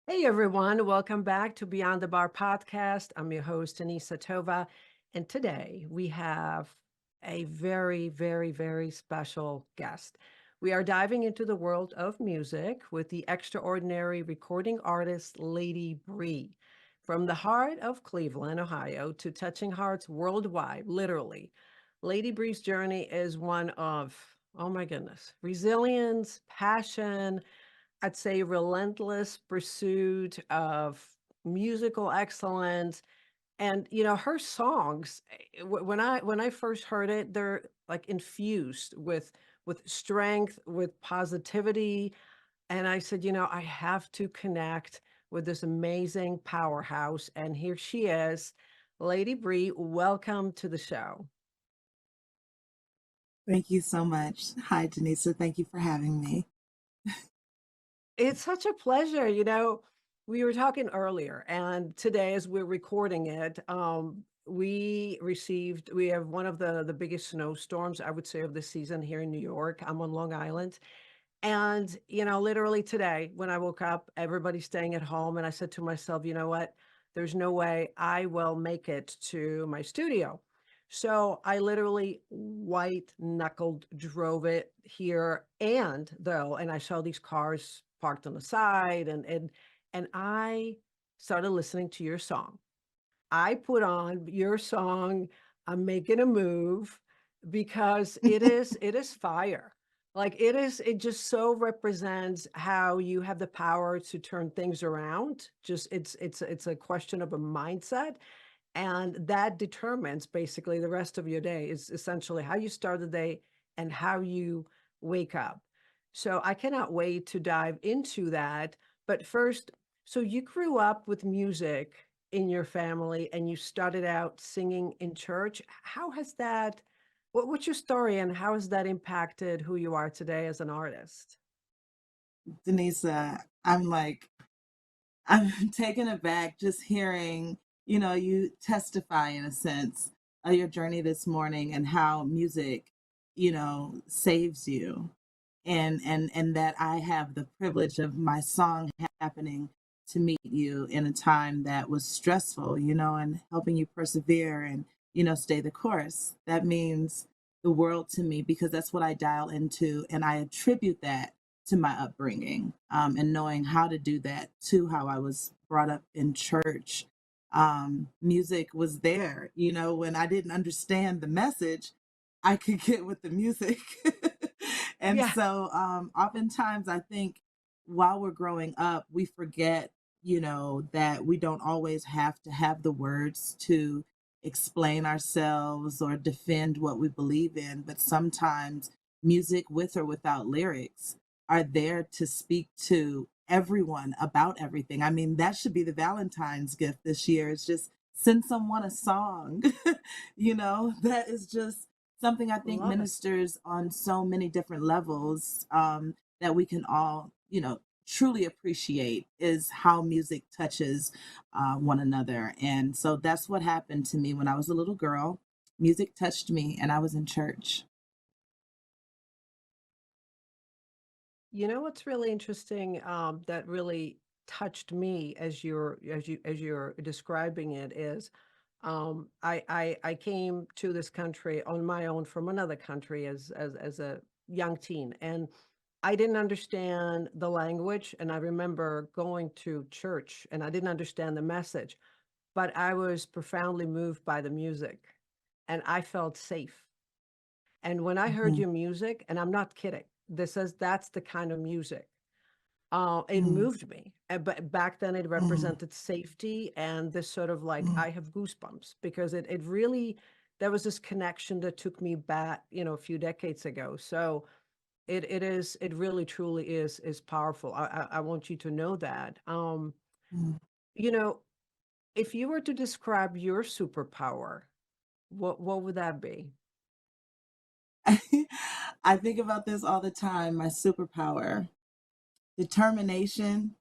Hey everyone, welcome back to Beyond the Bar podcast. I'm your host, Anisa Tova, and today we have a very special guest. We are diving into the world of music with the extraordinary recording artist Lady Bri. From the heart of Cleveland, Ohio, to touching hearts worldwide, literally. Lady Bri's journey is one of, oh my goodness, resilience, passion, I'd say relentless pursuit of musical excellence. And her songs, when I first heard it, they're like infused with strength, with positivity. And I said, I have to connect with this amazing powerhouse. And here she is, Lady Bri. Welcome to the show. Thank you so much. Hi, Denisa. Thank you for having me. It's such a pleasure. We were talking earlier, and today, as we're recording it, we have one of the biggest snowstorms, I would say, of the season here in New York. I'm on Long Island. And, literally today, when I woke up, everybody's staying at home. And I said to myself, you know what? There's no way I will make it to my studio. So I literally white knuckled drove it here and I saw these cars parked on the side and I started listening to your song. I put on your song, "I'm Making a Move," because it is fire. Like, it just so represents how you have the power to turn things around. Just it's a question of a mindset, and that determines basically the rest of your day, is essentially how you start the day and how you wake up. So I cannot wait to dive into that. But first, so you grew up with music in your family and you started out singing in church. How has that, what's your story and how has that impacted who you are today as an artist? Denisa, I'm taken aback just hearing, you testify in a sense of your journey this morning and how music, saves you. And that I have the privilege of my song happening to meet you in a time that was stressful, and helping you persevere and, stay the course. That means the world to me because that's what I dial into. And I attribute that to my upbringing, and knowing how to do that to how I was brought up in church. Music was there, when I didn't understand the message, I could get with the music. And Yeah. so oftentimes I think while we're growing up, we forget, that we don't always have to have the words to explain ourselves or defend what we believe in, but sometimes music with or without lyrics are there to speak to everyone about everything. I mean, that should be the Valentine's gift this year. It's just send someone a song. That is just something I think Love it. ministers on so many different levels, that we can all, truly appreciate is how music touches one another. And so that's what happened to me when I was a little girl. Music touched me, and I was in church. You know what's really interesting, that really touched me as you're describing it is, I came to this country on my own from another country as a young teen, and I didn't understand the language, and I remember going to church, and I didn't understand the message, but I was profoundly moved by the music, and I felt safe. And when I heard Mhm, your music, and I'm not kidding, that's the kind of music. It mhm, moved me, but back then it mhm, represented safety and this sort of like mhm, I have goosebumps because it really there was this connection that took me back, a few decades ago. So it really truly is powerful. I want you to know that. mhm. You know, if you were to describe your superpower, what would that be? I think about this all the time. My superpower, determination.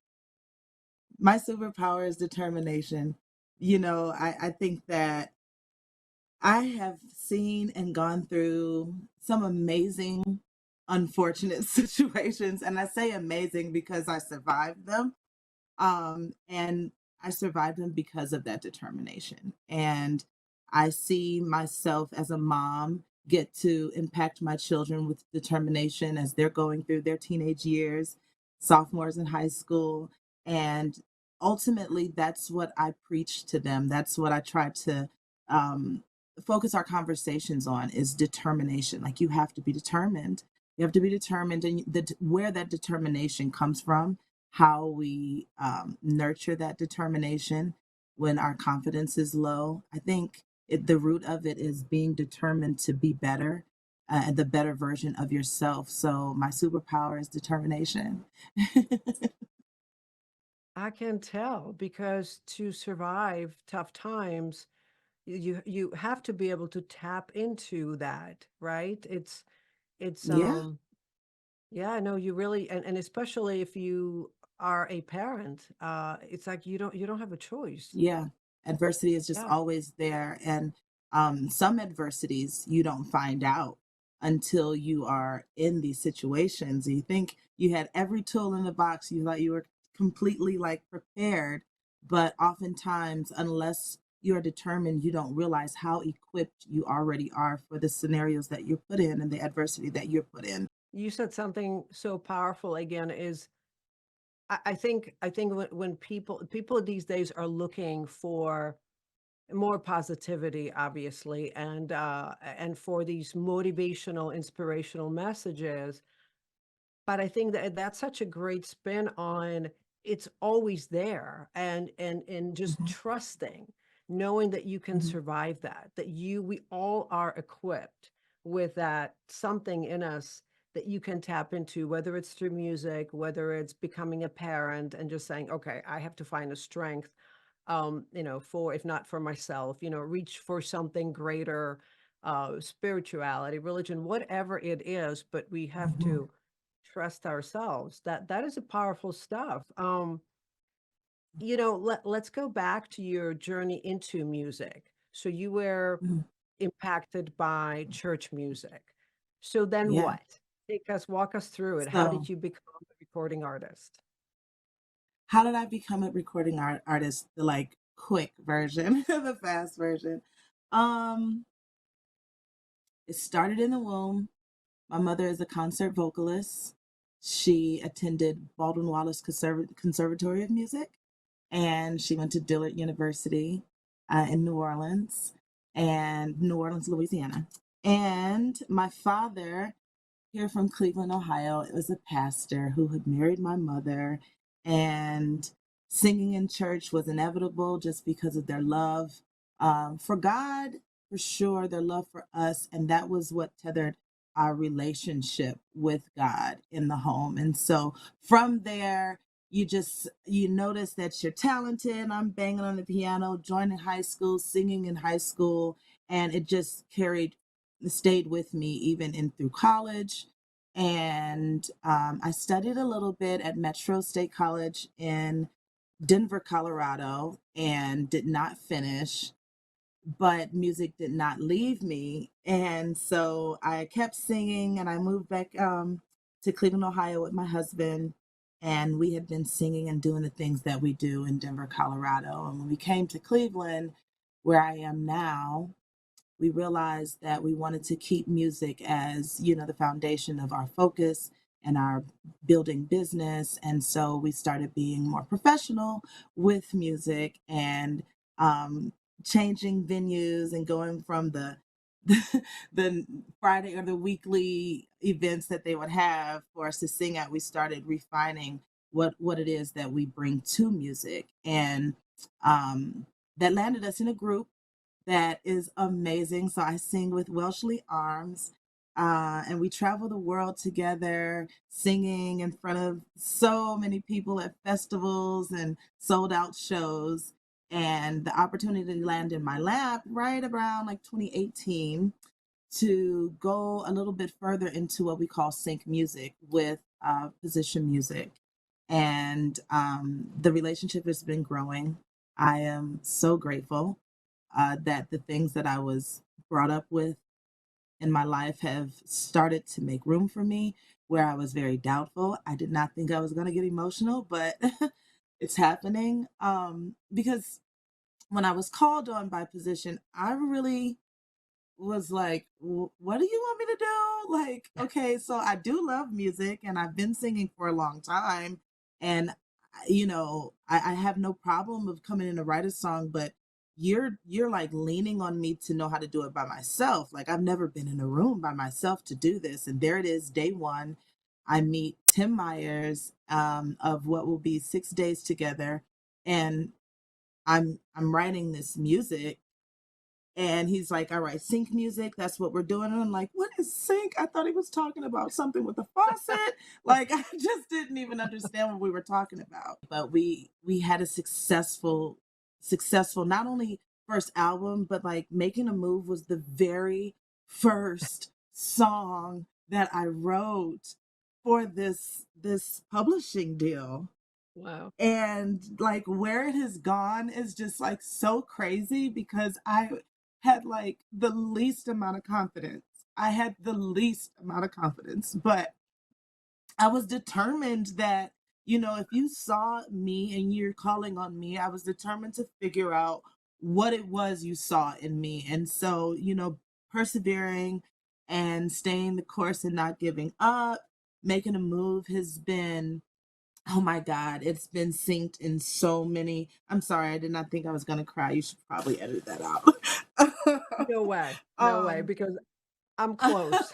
My superpower is determination. I think that I have seen and gone through some amazing, unfortunate situations. And I say amazing because I survived them. And I survived them because of that determination. And I see myself as a mom get to impact my children with determination as they're going through their teenage years, sophomores in high school. And ultimately, that's what I preach to them. That's what I try to um, focus our conversations on is determination. Like you have to be determined. You have to be determined, and where that determination comes from, how we nurture that determination when our confidence is low. I think the root of it is being determined to be better, and the better version of yourself. So my superpower is determination. I can tell because to survive tough times, you have to be able to tap into that, right? It's Yeah, yeah, no, you really and especially if you are a parent, it's like you don't have a choice. yeah. Adversity is just Yeah. always there. And some adversities you don't find out until you are in these situations. You think you had every tool in the box, you thought you were completely like prepared. But oftentimes, unless you are determined, you don't realize how equipped you already are for the scenarios that you're put in and the adversity that you're put in. You said something so powerful again is I think when people these days are looking for more positivity, obviously, and for these motivational, inspirational messages. But I think that that's such a great spin on it's always there and just Mhm, trusting, knowing that you can mhm, survive that, that we all are equipped with that something in us that you can tap into, whether it's through music, whether it's becoming a parent and just saying, okay, I have to find a strength for if not for myself, reach for something greater, spirituality, religion, whatever it is, but we have mhm, to trust ourselves. That is a powerful stuff. Let's go back to your journey into music. So you were mhm. impacted by church music. So then Yeah. what? Walk us through it. How So did you become a recording artist? how did I become a recording artist? The like quick version, the fast version. Um, it started in the womb. My mother is a concert vocalist. She attended Baldwin Wallace Conservatory of Music, and she went to Dillard University in New Orleans, Louisiana. And my father here from Cleveland, Ohio. It was a pastor who had married my mother, and singing in church was inevitable just because of their love for God, for sure, their love for us. And that was what tethered our relationship with God in the home. And so from there, you notice that you're talented. I'm banging on the piano, joining high school, singing in high school, and it just stayed with me even in through college. And I studied a little bit at Metro State College in Denver, Colorado, and did not finish, but music did not leave me. And so I kept singing, and I moved back to Cleveland, Ohio with my husband. And we had been singing and doing the things that we do in Denver, Colorado. And when we came to Cleveland, where I am now, we realized that we wanted to keep music as, the foundation of our focus and our building business. And so we started being more professional with music and um, changing venues and going from the the Friday or the weekly events that they would have for us to sing at. We started refining what it is that we bring to music, and um, that landed us in a group that is amazing. So I sing with Welshly Arms, and we travel the world together, singing in front of so many people at festivals and sold out shows. And the opportunity landed in my lap right around like 2018 to go a little bit further into what we call sync music with position music. And the relationship has been growing. I am so grateful that the things that I was brought up with in my life have started to make room for me where I was very doubtful. I did not think I was going to get emotional, but it's happening. Because when I was called on by position, I really was like, What do you want me to do?" Like, okay, so I do love music and I've been singing for a long time. And, I have no problem of coming in to write a song, but you're like leaning on me to know how to do it by myself. Like, I've never been in a room by myself to do this. And there it is, day one. I meet Tim Myers, of what will be 6 days together. And I'm writing this music, and he's like, "All right, sync music, that's what we're doing." And I'm like, "What is sync?" I thought he was talking about something with a faucet. Like, I just didn't even understand what we were talking about. But we had a successful not only first album, but like Making a Move was the very first song that I wrote for this publishing deal. Wow. And like where it has gone is just like so crazy because I had like the least amount of confidence. I had the least amount of confidence, but I was determined that, if you saw me and you're calling on me, I was determined to figure out what it was you saw in me. And so, persevering and staying the course and not giving up, making a move has been, oh my God, it's been synced in so many. I'm sorry, I did not think I was gonna cry. You should probably edit that out. No way. No way, um because I'm close.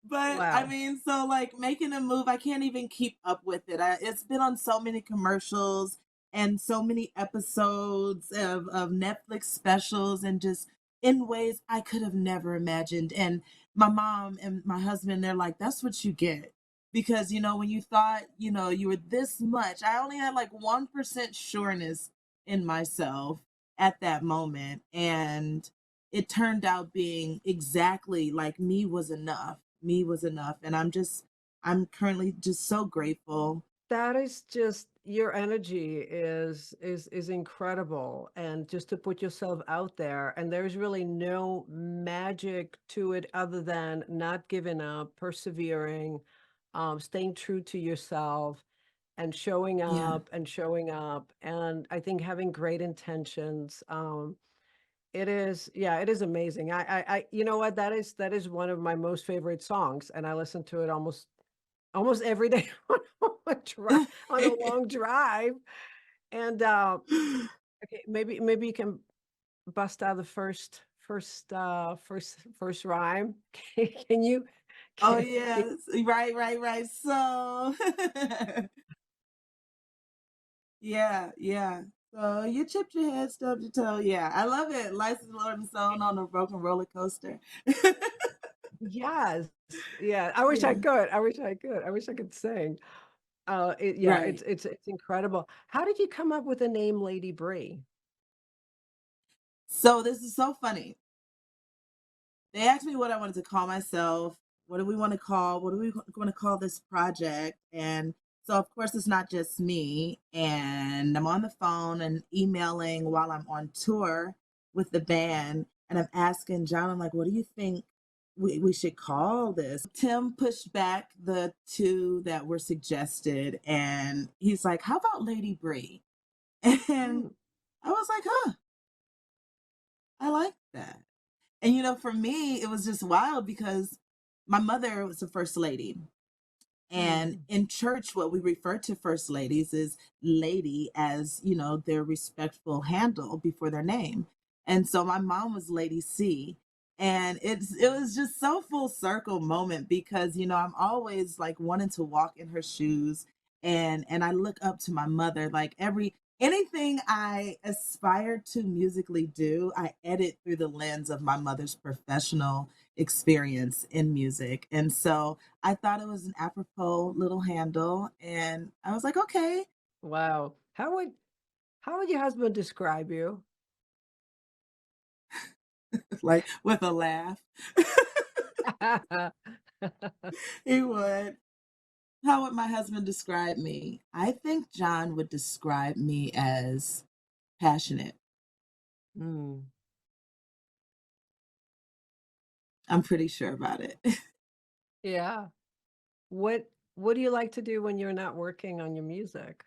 but I Wow. mean, so like making a move, I can't even keep up with it. It's been on so many commercials and so many episodes of Netflix specials, and just in ways I could have never imagined. And my mom and my husband, they're like, "That's what you get." Because, when you thought, you were this much, I only had like 1% sureness in myself at that moment. And it turned out being exactly like me was enough. Me was enough. And I'm currently just so grateful. That is just your energy is incredible, and just to put yourself out there, and there's really no magic to it other than not giving up, persevering, staying true to yourself, and Yeah. showing up, and I think having great intentions. It is, yeah, it is amazing. You know what? That is one of my most favorite songs, and I listen to it almost every day on a long drive. And okay, maybe you can bust out the first rhyme. Can you? Oh Can yes. Right, right, right. So yeah, yeah. So you chipped your head, stubbed your toe. Yeah, I love it. License Lord and Stone on a broken roller coaster. Yes. Yeah, I wish I Yeah. could. I wish I could. I wish I could sing. Yeah, Right. it's incredible. How did you come up with the name Lady Bri? So this is so funny. They asked me what I wanted to call myself. What do we want to call? What do we want to call this project? And so, of course, it's not just me. And I'm on the phone and emailing while I'm on tour with the band. And I'm asking John, I'm like, what do you think we should call this? Tim pushed back the two that were suggested. And he's like, how about Lady Bri? And Hmm. I was like, huh, I like that. And for me, it was just wild because my mother was the first lady. And Mm. in church, what we refer to first ladies is lady as, their respectful handle before their name. And so my mom was Lady C. And it was just so full circle moment because, I'm always like wanting to walk in her shoes, and I look up to my mother like anything I aspire to musically do, I edit through the lens of my mother's professional experience in music. And so I thought it was an apropos little handle, and I was like, okay. Wow. How would your husband describe you? Like with a laugh. He would. How would my husband describe me? I think John would describe me as passionate. Mm. I'm pretty sure about it. Yeah. What What do you like to do when you're not working on your music?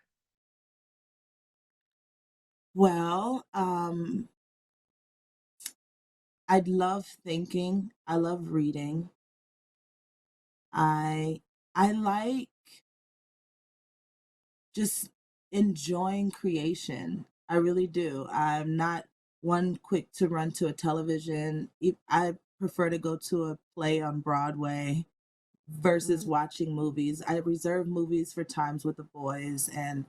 Well, I love thinking. I love reading. I I like just enjoying creation. I really do. I'm not one quick to run to a television. I prefer to go to a play on Broadway versus Mm, watching movies. I reserve movies for times with the boys and,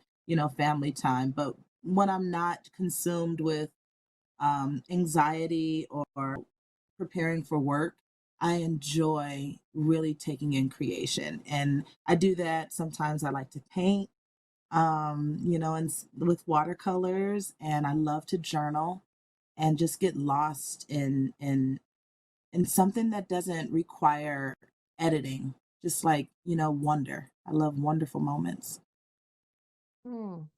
family time. But when I'm not consumed with anxiety or preparing for work, I enjoy really taking in creation. And I do that. Sometimes I like to paint, with watercolors, and I love to journal and just get lost in something that doesn't require editing, just like, wonder. I love wonderful moments. mm.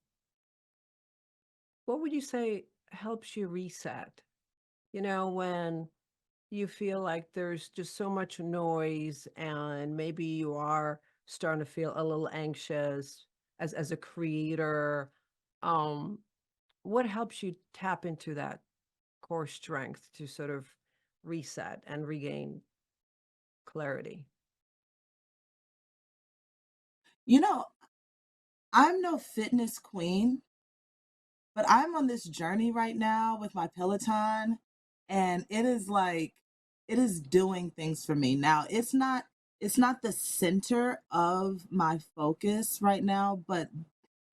What would you say helps you reset? When you feel like there's just so much noise and maybe you are starting to feel a little anxious as a creator, um, what helps you tap into that core strength to sort of reset and regain clarity? You know, I'm no fitness queen, but I'm on this journey right now with my Peloton, and it is doing things for me. Now, it's not the center of my focus right now, but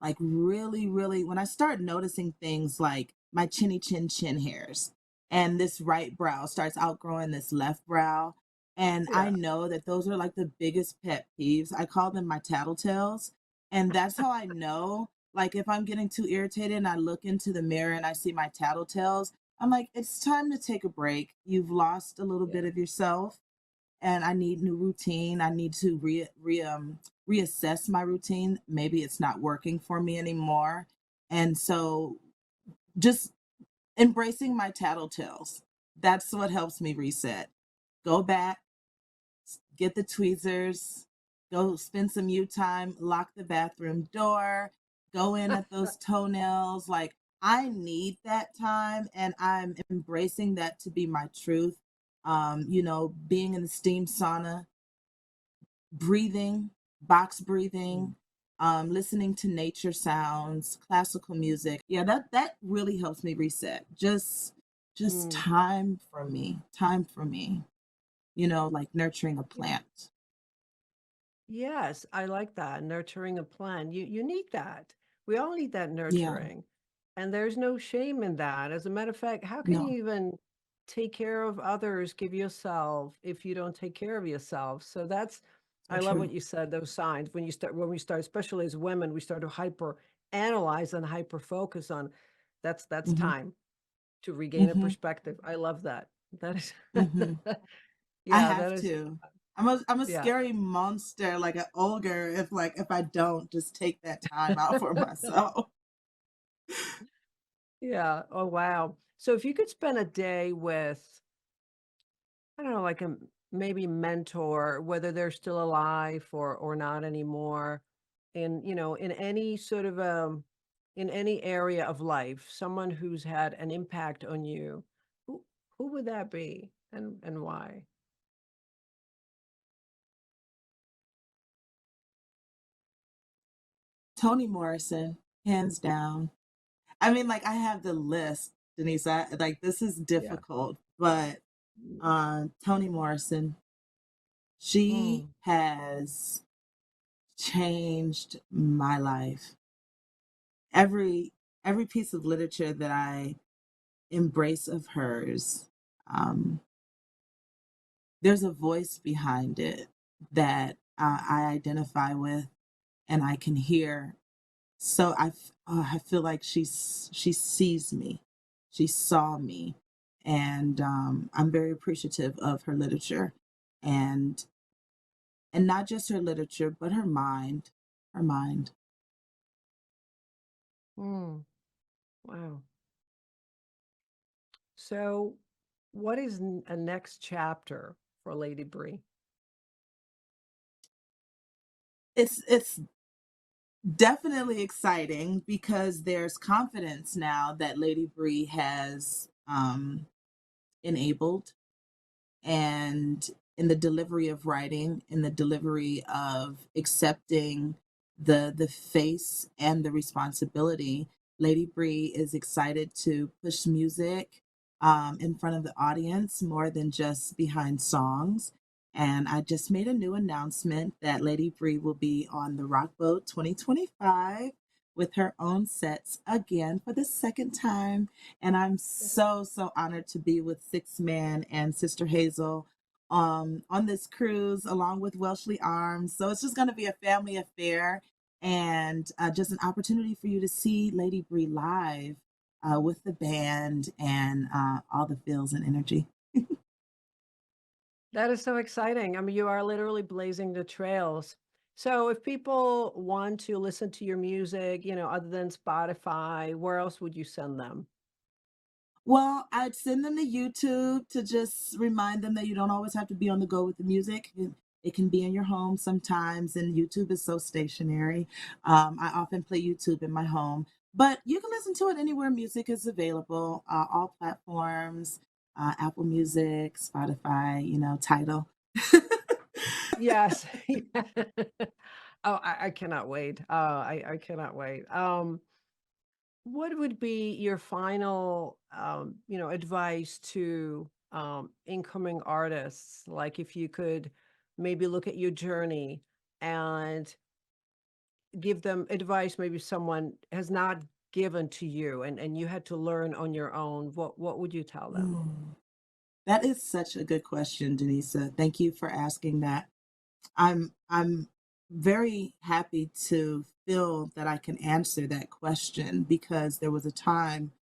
like really, really, when I start noticing things like my chinny chin hairs and this right brow starts outgrowing this left brow, and I Yeah. know that those are like the biggest pet peeves. I call them my tattletales. And that's how I know, like, if I'm getting too irritated and I look into the mirror and I see my tattletales, I'm like, it's time to take a break. You've lost a little bit Yeah. of yourself, and I need new routine. I need to reassess my routine. Maybe it's not working for me anymore. And so just embracing my tattletales. That's what helps me reset. Go back, get the tweezers, go spend some you time, lock the bathroom door, go in at those toenails. Like, I need that time, and I'm embracing that to be my truth. Being in the steam sauna, breathing, box Mm, breathing, listening to nature sounds, classical music. Yeah, that really helps me reset. Just mm. time for me. Time for me. Like nurturing a Yeah. plant. Yes, I like that. Nurturing a plan. You need that. We all need that Yeah. nurturing. And there's no shame in that. As a matter of fact, how can No. you even take care of others, give yourself if you don't take care of yourself? So that's So I love true. what you said, those signs. When we start, especially as women, we start to hyper analyze and hyper focus on that's Hmm. time to regain a Hmm. perspective. I love that. That is Hmm. I yeah, that have is to. I'm a yeah. scary monster, like an ogre, if I don't just take that time out for myself. Yeah. Oh, wow. So if you could spend a day with, I don't know, like maybe mentor, whether they're still alive or not anymore, in any sort of in any area of life, someone who's had an impact on you, who who would that be and why? Toni Morrison, hands down. I mean, like, I have the list, Denise. Like, this is Yeah. difficult, but Toni Morrison, she Mm, has changed my life. Every piece of literature that I embrace of hers, um, there's a voice behind it that I identify with, and I can hear. So I feel like she sees me, she saw me, and I'm very appreciative of her literature, and not just her literature, but her mind. mm, wow. So what is a next chapter for Lady Bree? It's definitely exciting because there's confidence now that Lady Bree has enabled, and in the delivery of writing, in the delivery of accepting the face and the responsibility. Lady Bree is excited to push music in front of the audience more than just behind songs. And I just made a new announcement that Lady Bree will be on the Rock Boat 2025 with her own sets again for the second time. And I'm so honored to be with Six Man and Sister Hazel on this cruise along with Welshly Arms. So it's just going to be a family affair and just an opportunity for you to see Lady Bree live with the band and all the feels and energy. That is so exciting. I mean, you are literally blazing the trails. So if people want to listen to your music, other than Spotify, where else would you send them? Well, I'd send them to YouTube to just remind them that you don't always have to be on the go with the music. It can be in your home sometimes, and YouTube is so stationary. I often play YouTube in my home, but you can listen to it anywhere music is available, all platforms, Apple Music, Spotify, Tidal. Yes. Oh, I cannot wait. I cannot wait. What would be your final, advice to incoming artists? Like if you could maybe look at your journey and give them advice maybe someone has not given to you and you had to learn on your own, what would you tell them? Ooh, that is such a good question, Denisa. Thank you for asking that. I'm very happy to feel that I can answer that question because there was a time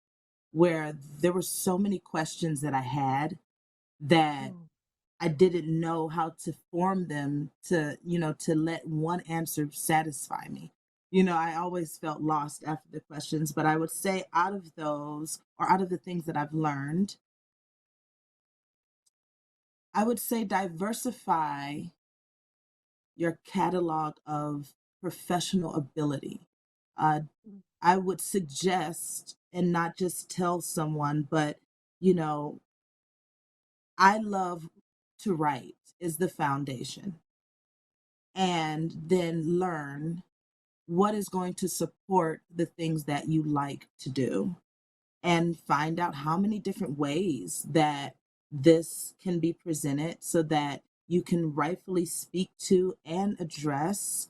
where there were so many questions that I had that Mm. I didn't know how to form them to let one answer satisfy me. I always felt lost after the questions, but I would say out of those or out of the things that I've learned, I would say diversify your catalog of professional ability. Uh, Mm. I would suggest, and not just tell someone, but you know, I love to write is the foundation, and then learn what is going to support the things that you like to do and find out how many different ways that this can be presented so that you can rightfully speak to and address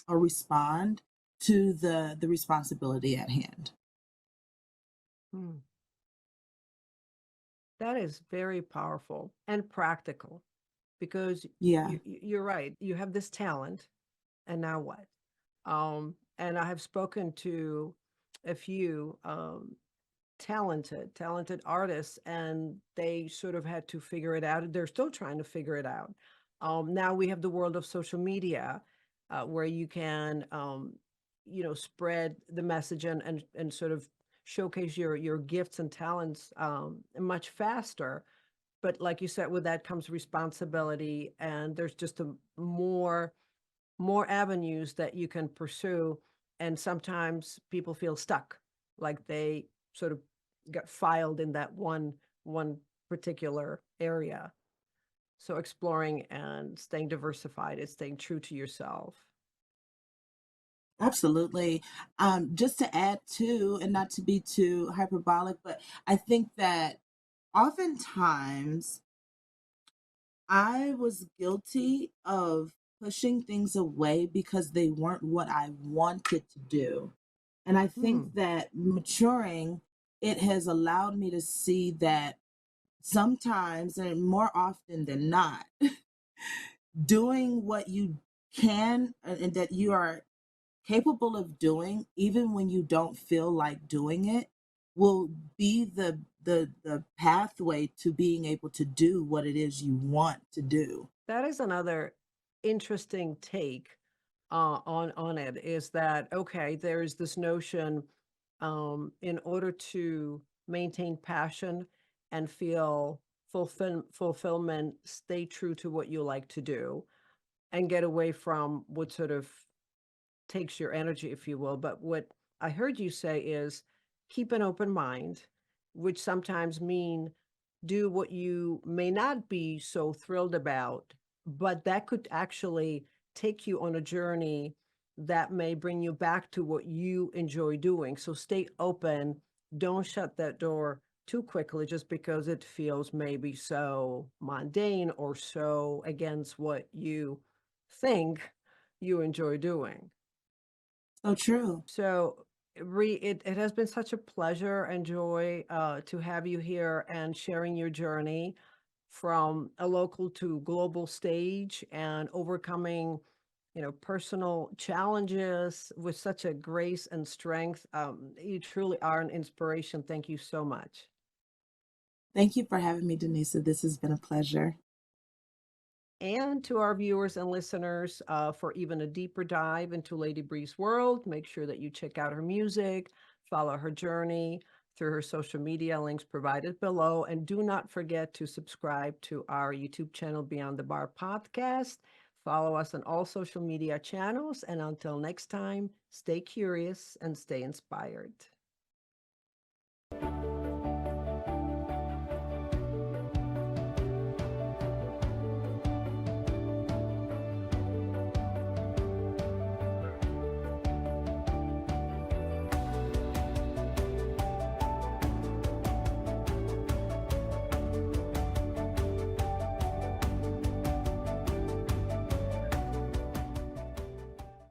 or respond to the responsibility at hand. Mm. That is very powerful and practical because Yeah, you're right. You have this talent, and now what? And I have spoken to a few talented artists, and they sort of had to figure it out. They're still trying to figure it out. Now we have the world of social media, where you can, spread the message and sort of showcase your gifts and talents much faster. But like you said, with that comes responsibility, and there's just a more avenues that you can pursue, and sometimes people feel stuck, like they sort of got filed in that one particular area. So exploring and staying diversified is staying true to yourself. absolutely. Just to add to, and not to be too hyperbolic, but I think that oftentimes I was guilty of pushing things away because they weren't what I wanted to do. And I think Hmm. that maturing, it has allowed me to see that sometimes, and more often than not, doing what you can and that you are capable of doing, even when you don't feel like doing it, will be the pathway to being able to do what it is you want to do. That is another interesting take on it, is that okay, there is this notion, in order to maintain passion and feel fulfillment, stay true to what you like to do. and get away from what sort of takes your energy, if you will. But what I heard you say is keep an open mind, which sometimes mean do what you may not be so thrilled about, but that could actually take you on a journey that may bring you back to what you enjoy doing. So stay open. Don't shut that door too quickly just because it feels maybe so mundane or so against what you think you enjoy doing. So true. So, it has been such a pleasure and joy to have you here and sharing your journey from a local to global stage and overcoming, personal challenges with such a grace and strength. You truly are an inspiration. Thank you so much. Thank you for having me, Denisa. This has been a pleasure. And to our viewers and listeners, for even a deeper dive into Lady Bri's world, make sure that you check out her music, follow her journey through her social media links provided below, and do not forget to subscribe to our YouTube channel, Beyond the Bar Podcast. Follow us on all social media channels, and until next time, stay curious and stay inspired.